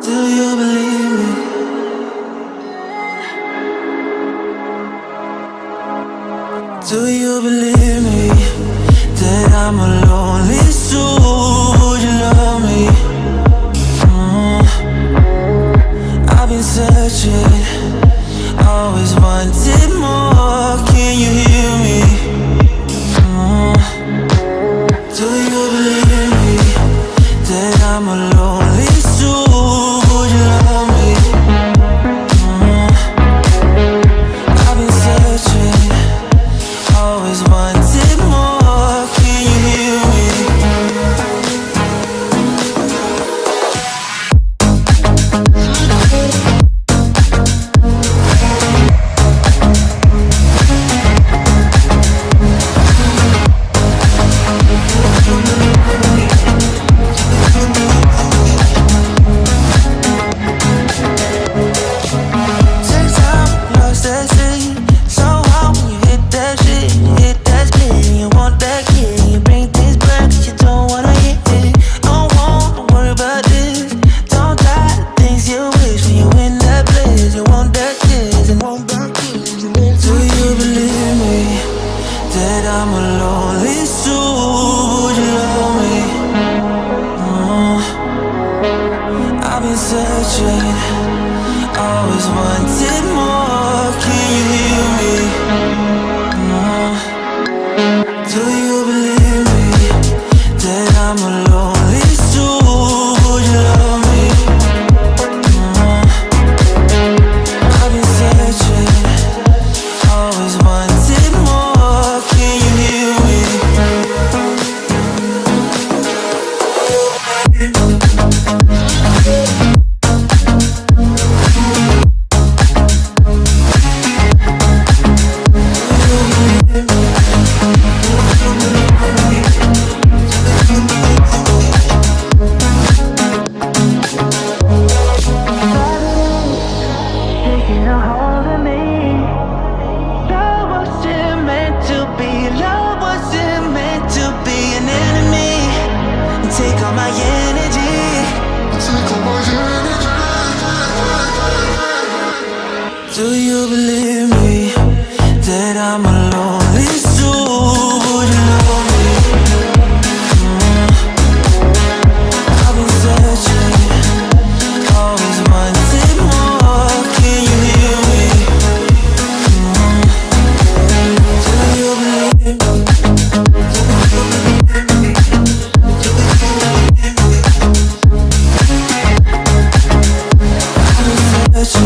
Do you believe me? Do you believe me that I'm a lonely soul? Would you love me? I've been searching, always wanted more. Can you hear me? Do you believe me that I'm a lonely soul? Would you love me? I've been searching, always wanted more. Can you hear me? Take time, lost that scene. So hard when you hit that shit. Hit that spin, you want that kid. You bring things back, you don't wanna hit it. Don't worry about this. Don't die the things you wish when you in that place. You want that kiss and want that kiss. Do you believe me that I'm a lonely soul? Would you love me? I've been searching, always wanted more. Can you hear me? Do you believe me that I'm a lonely soul? Would you love me? I've been searching, always wanted more. Can you hear me? Taking a hold of me. Love wasn't meant to be. Love wasn't meant to be an enemy. Take all my energy. Do you believe me that I'm a lonely soul? Would you love me? I've been searching,